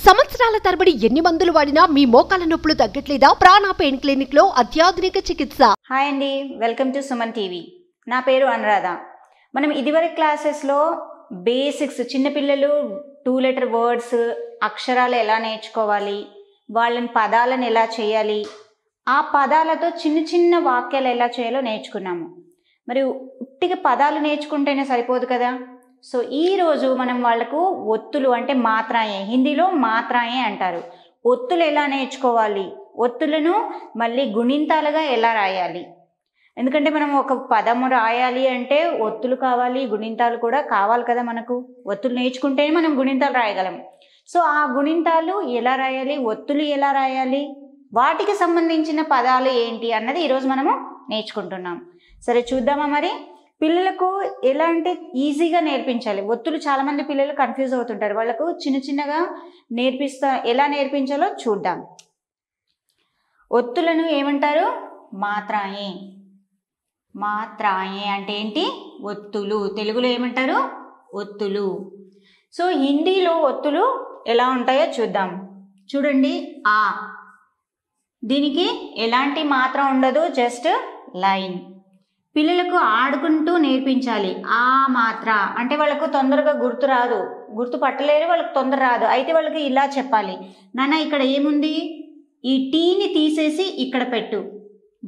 సంవత్సరాల తరబడి ఎన్ని మందులు వాడినా మీ మోకాల నొప్పులు తగ్గట్లేదా? ప్రాణ పెయిన్ క్లినిక్ లో అత్యాధునిక చికిత్స. హాయ్ అండి, వెల్కమ్ టు సుమన్ టీవీ. నా పేరు అనురాధ. మనం ఇదివరకు క్లాసెస్లో బేసిక్స్, చిన్నపిల్లలు 2 లెటర్ వర్డ్స్, అక్షరాలు ఎలా నేర్చుకోవాలి, వాళ్ళని పదాలను ఎలా చేయాలి, ఆ పదాలతో చిన్న చిన్న వాక్యాలు ఎలా చేయాలో నేర్చుకున్నాము. మరి ఉట్టిగా పదాలు నేర్చుకుంటేనే సరిపోదు కదా. సో ఈరోజు మనం వాళ్ళకు ఒత్తులు అంటే మాత్రాయే, హిందీలో మాత్రాయే అంటారు. ఒత్తులు ఎలా నేర్చుకోవాలి, ఒత్తులను మళ్ళీ గుణింతాలుగా ఎలా రాయాలి. ఎందుకంటే మనం ఒక పదము రాయాలి అంటే ఒత్తులు కావాలి, గుణింతాలు కూడా కావాలి కదా. మనకు ఒత్తులు నేర్చుకుంటేనే మనం గుణింతాలు రాయగలం. సో ఆ గుణింతాలు ఎలా రాయాలి, ఒత్తులు ఎలా రాయాలి, వాటికి సంబంధించిన పదాలు ఏంటి అన్నది ఈరోజు మనము నేర్చుకుంటున్నాం. సరే చూద్దామా. మరి పిల్లలకు ఎలా అంటే ఈజీగా నేర్పించాలి. ఒత్తులు చాలామంది పిల్లలు కన్ఫ్యూజ్ అవుతుంటారు. వాళ్ళకు చిన్న చిన్నగా ఎలా నేర్పించాలో చూద్దాం. ఒత్తులను ఏమంటారు? మాత్రాయే. మాత్రాయే అంటే ఏంటి? ఒత్తులు. తెలుగులో ఏమంటారు? ఒత్తులు. సో హిందీలో ఒత్తులు ఎలా ఉంటాయో చూద్దాం. చూడండి, ఆ, దీనికి ఎలాంటి మాత్ర ఉండదు, జస్ట్ లైన్. పిల్లలకు ఆడుకుంటూ నేర్పించాలి. ఆ మాత్ర అంటే వాళ్ళకు తొందరగా గుర్తు రాదు, గుర్తు పట్టలేరు, వాళ్ళకి తొందర రాదు. అయితే వాళ్ళకి ఇలా చెప్పాలి, నాన్న ఇక్కడ ఏముంది, ఈ టీని తీసేసి ఇక్కడ పెట్టు.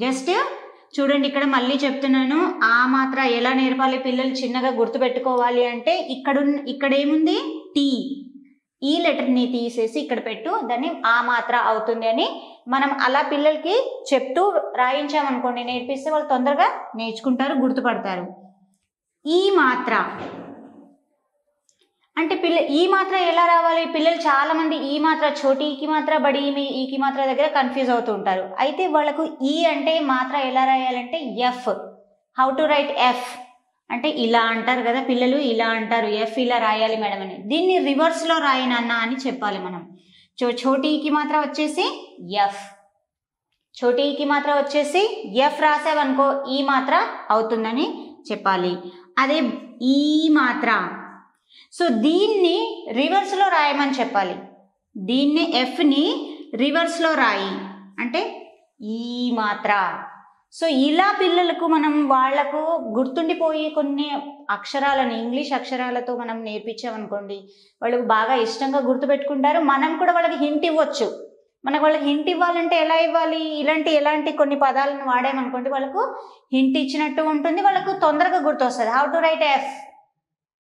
జస్ట్ చూడండి, ఇక్కడ మళ్ళీ చెప్తున్నాను. ఆ మాత్ర ఎలా నేర్పాలి, పిల్లలు చిన్నగా గుర్తు పెట్టుకోవాలి అంటే ఇక్కడ ఏముంది, టీ, ఈ లెటర్ని తీసేసి ఇక్కడ పెట్టు, దాన్ని ఆ మాత్ర అవుతుంది అని మనం అలా పిల్లలకి చెప్తూ రాయించామనుకోండి, నేర్పిస్తే వాళ్ళు తొందరగా నేర్చుకుంటారు, గుర్తుపడతారు. ఈ మాత్ర అంటే ఈ మాత్ర ఎలా రావాలి? పిల్లలు చాలా మంది ఈ మాత్ర, చోటీకి మాత్ర, బడి ఈకి మాత్ర దగ్గర కన్ఫ్యూజ్ అవుతూ ఉంటారు. అయితే వాళ్ళకు ఈ అంటే మాత్ర ఎలా రాయాలంటే F. How to right F అంటే ఇలా అంటారు కదా పిల్లలు, ఇలా అంటారు, ఎఫ్ ఇలా రాయాలి మేడం అని. దీన్ని రివర్స్లో రాయనన్నా అని చెప్పాలి మనం. చోటీకి మాత్ర వచ్చేసి ఎఫ్, చోటీకి మాత్ర వచ్చేసి ఎఫ్ రాసావనుకో ఈ మాత్ర అవుతుందని చెప్పాలి. అదే ఈ మాత్ర, సో దీన్ని రివర్స్లో రాయమని చెప్పాలి. దీన్ని ఎఫ్ని రివర్స్లో రాయి అంటే ఈ మాత్ర. సో ఇలా పిల్లలకు మనం వాళ్లకు గుర్తుండిపోయి కొన్ని అక్షరాలను, ఇంగ్లీష్ అక్షరాలతో మనం నేర్పించామనుకోండి, వాళ్ళు బాగా ఇష్టంగా గుర్తుపెట్టుకుంటారు. మనం కూడా వాళ్ళకి హింట్ ఇవ్వచ్చు. వాళ్ళకి హింట్ ఇవ్వాలంటే ఎలా ఇవ్వాలి, ఎలాంటి కొన్ని పదాలను వాడామనుకోండి వాళ్ళకు హింట్ ఇచ్చినట్టు ఉంటుంది, వాళ్ళకు తొందరగా గుర్తొస్తుంది. How to right F,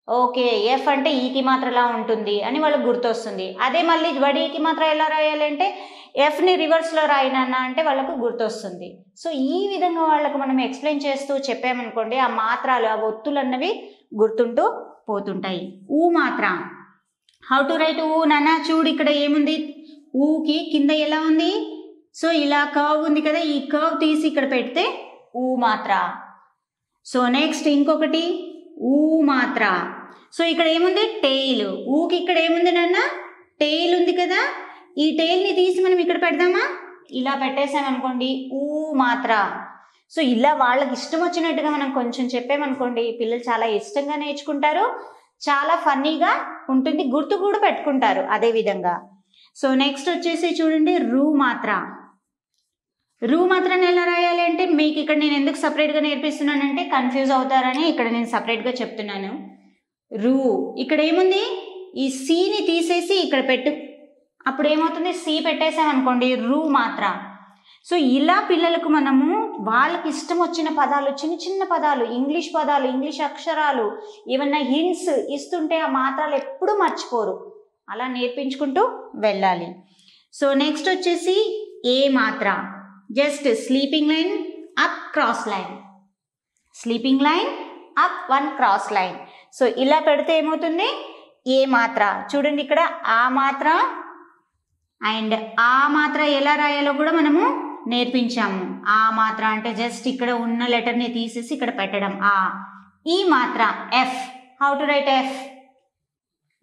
okay F అంటే ఈకి మాత్రలా ఉంటుంది అని వాళ్ళకి గుర్తొస్తుంది. అదే మళ్ళీ బడికి మాత్ర ఎలా రాయాలి అంటే ఎఫ్ని రివర్స్లో రాయినన్నా అంటే వాళ్ళకు గుర్తొస్తుంది. సో ఈ విధంగా వాళ్ళకు మనం ఎక్స్ప్లెయిన్ చేస్తూ చెప్పామనుకోండి, ఆ మాత్రాలు, ఆ ఒత్తులు అన్నవి గుర్తుంటూ పోతుంటాయి. ఊ మాత్ర, హౌ టు రైట్ ఊ నాన్న. చూడు ఇక్కడ ఏముంది, ఊకి కింద ఎలా ఉంది, సో ఇలా కర్వ్ ఉంది కదా, ఈ కర్వ్ తీసి ఇక్కడ పెడితే ఊ మాత్ర. సో నెక్స్ట్ ఇంకొకటి ఊ మాత్ర. సో ఇక్కడ ఏముంది, టెయిల్. ఊకి ఇక్కడ ఏముంది నాన్న, టెయిల్ ఉంది కదా, ఈ టెయిల్ని తీసి మనం ఇక్కడ పెడదామా, ఇలా పెట్టేసామనుకోండి ఊ మాత్ర. సో ఇలా వాళ్ళకి ఇష్టం వచ్చినట్టుగా మనం కొంచెం చెప్పామనుకోండి, పిల్లలు చాలా ఇష్టంగా నేర్చుకుంటారు, చాలా ఫన్నీగా ఉంటుంది, గుర్తు కూడా పెట్టుకుంటారు అదే విధంగా. సో నెక్స్ట్ వచ్చేసి చూడండి, రూ మాత్ర. రూ మాత్రని ఎలా రాయాలి అంటే మీకు ఇక్కడ నేను ఎందుకు సపరేట్గా నేర్పిస్తున్నానంటే కన్ఫ్యూజ్ అవుతారని ఇక్కడ నేను సపరేట్గా చెప్తున్నాను. రూ, ఇక్కడ ఏముంది, ఈ సీని తీసేసి ఇక్కడ పెట్టు, అప్పుడు ఏమవుతుంది, సి పెట్టేసామనుకోండి రూ మాత్ర. సో ఇలా పిల్లలకు మనము వాళ్ళకి ఇష్టం వచ్చిన పదాలు, చిన్న చిన్న పదాలు, ఇంగ్లీష్ పదాలు, ఇంగ్లీష్ అక్షరాలు, ఏమన్నా హింట్స్ ఇస్తుంటే ఆ మాత్రాలు ఎప్పుడూ మర్చిపోరు, అలా నేర్పించుకుంటూ వెళ్ళాలి. సో నెక్స్ట్ వచ్చేసి ఏ మాత్ర. Just sleeping line up, cross line, sleeping line up, 1 cross line. So ఇలా పెడితే ఏమవుతుంది, ఏ మాత్ర. చూడండి ఇక్కడ ఆ మాత్ర అండ్ ఆ మాత్ర ఎలా రాయాలో కూడా మనము నేర్పించాము. ఆ మాత్ర అంటే జస్ట్ ఇక్కడ ఉన్న లెటర్ని తీసేసి ఇక్కడ పెట్టడం ఆ. ఈ మాత్ర F, how to right F.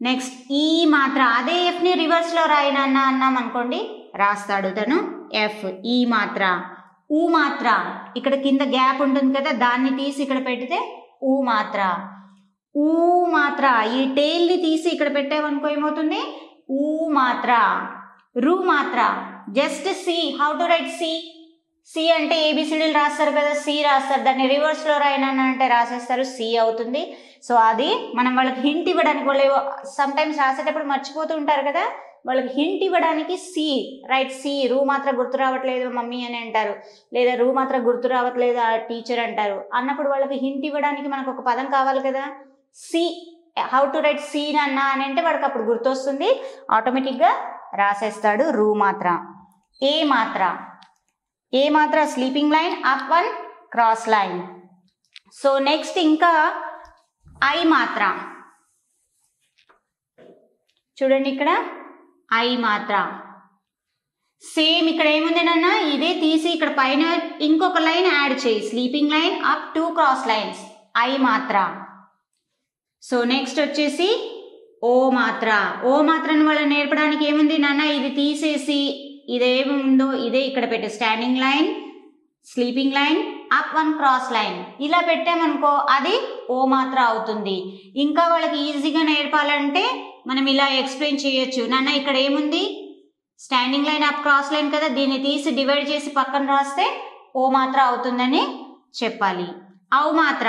Next ఈ మాత్ర, అదే ఎఫ్ని రివర్స్లో రాయనన్నా అన్నాం అనుకోండి, రాస్తాడు తను ఎఫ్. ఈ మాత్ర. ఊ మాత్ర, ఇక్కడ కింద గ్యాప్ ఉంటుంది కదా, దాన్ని తీసి ఇక్కడ పెడితే ఊ మాత్ర. ఊ మాత్ర, ఈ టెయిల్ని తీసి ఇక్కడ పెట్టామనుకో ఏమవుతుంది, ఊ మాత్ర, రు మాత్ర. Just C, how to write C? C అంటే ఏబిసిడీలు రాస్తారు కదా, సి రాస్తారు. దాన్ని రివర్స్లో రాయనా అంటే రాసేస్తారు, సి అవుతుంది. సో అది మనం వాళ్ళకి హింట్ ఇవ్వడానికి, వాళ్ళు సమ్ టైమ్స్ రాసేటప్పుడు మర్చిపోతూ ఉంటారు కదా, వాళ్ళకి హింట్ ఇవ్వడానికి సి రైట్ సి. రూ మాత్రం గుర్తు రావట్లేదు మమ్మీ అని అంటారు, లేదా రూ మాత్రం గుర్తు రావట్లేదు ఆ టీచర్ అంటారు. అన్నప్పుడు వాళ్ళకి హింట్ ఇవ్వడానికి మనకు ఒక పదం కావాలి కదా. C, how to write C అన్నా అని అంటే వాడికి అప్పుడు గుర్తొస్తుంది, ఆటోమేటిక్గా రాసేస్తాడు రూ మాత్ర. ఏ మాత్ర, ఏ మాత్ర sleeping line, up one cross line. So next ఇంకా ఐ మాత్ర. చూడండి ఇక్కడ ఐ మాత్ర. సేమ్ ఇక్కడ ఏముంది నాన్న, ఇదే తీసి ఇక్కడ పైన ఇంకొక లైన్ యాడ్ చేయి, sleeping line up 2 cross lines, I మాత్ర. సో నెక్స్ట్ వచ్చేసి ఓ మాత్ర. ఓ మాత్రను వాళ్ళని నేర్పడానికి ఏముంది నాన్న, ఇది తీసేసి ఇదేముందో ఇదే ఇక్కడ పెట్టే, standing line, sleeping line, up 1 cross line. ఇలా పెట్టామనుకో అది ఓ మాత్ర అవుతుంది. ఇంకా వాళ్ళకి ఈజీగా నేర్పాలంటే మనం ఇలా ఎక్స్ప్లెయిన్ చేయొచ్చు. నాన్న ఇక్కడ ఏముంది, standing line up cross line కదా, దీన్ని తీసి డివైడ్ చేసి పక్కన రాస్తే ఓ మాత్ర అవుతుందని చెప్పాలి. ఔ మాత్ర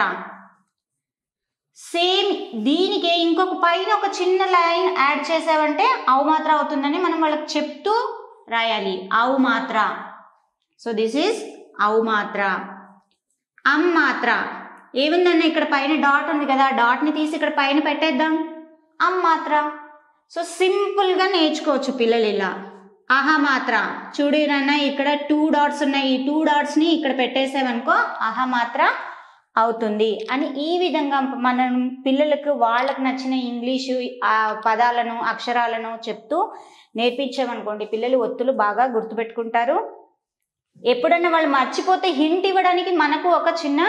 సేమ్, దీనికి ఇంకొక పైన ఒక చిన్న లైన్ యాడ్ చేసావంటే ఔ మాత్ర అవుతుందని మనం వాళ్ళకి చెప్తూ రాయాలి. ఔ మాత్ర. సో దిస్ ఈజ్ ఔ మాత్ర. అమ్ మాత్ర ఏముందన్న, ఇక్కడ పైన డాట్ ఉంది కదా, డాట్ని తీసి ఇక్కడ పైన పెట్టేద్దాం, అమ్ మాత్ర. సో సింపుల్గా నేర్చుకోవచ్చు పిల్లలు ఇలా. అహ మాత్ర, చూడు నాన్న ఇక్కడ 2 డాట్స్ ఉన్నాయి, ఈ 2 డాట్స్ని ఇక్కడ పెట్టేసామనుకో అహ మాత్ర అవుతుంది అని. ఈ విధంగా మనం పిల్లలకు వాళ్ళకు నచ్చిన ఇంగ్లీషు పదాలను అక్షరాలను చెప్తూ నేర్పించామనుకోండి, పిల్లలు ఒత్తులు బాగా గుర్తుపెట్టుకుంటారు. ఎప్పుడన్నా వాళ్ళు మర్చిపోతే హింట్ ఇవ్వడానికి మనకు ఒక చిన్న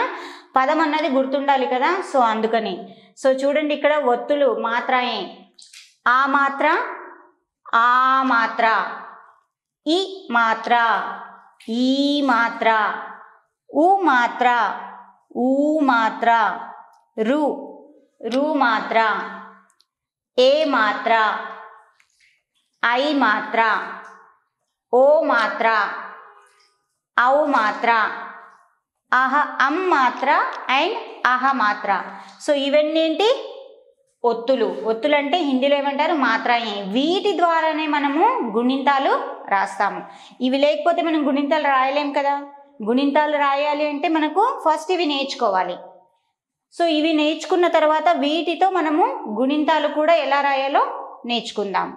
పదం అన్నది గుర్తుండాలి కదా, సో అందుకని. సో చూడండి ఇక్కడ ఒత్తులు మాత్రయే, ఆ మాత్ర, ఆ మాత్ర, ఈ మాత్ర, ఈ మాత్ర, ఊ మాత్ర, ఊ మాత్ర, రు, రు మాత్ర, ఏ మాత్ర, ఐ మాత్ర, ఓ మాత్ర, ఔ మాత్ర, అహ, అమ్ మాత్ర అండ్ అహ మాత్ర. సో ఇవన్నీ ఏంటి, ఒత్తులు. ఒత్తులు అంటే హిందీలో ఏమంటారు, మాత్రయే. వీటి ద్వారానే మనము గుణింతాలు రాస్తాము. ఇవి లేకపోతే మనం గుణింతాలు రాయలేం కదా. గుణింతాలు రాయాలి అంటే మనకు ఫస్ట్ ఇవి నేర్చుకోవాలి. సో ఇవి నేర్చుకున్న తర్వాత వీటితో మనము గుణింతాలు కూడా ఎలా రాయాలో నేర్చుకుందాం.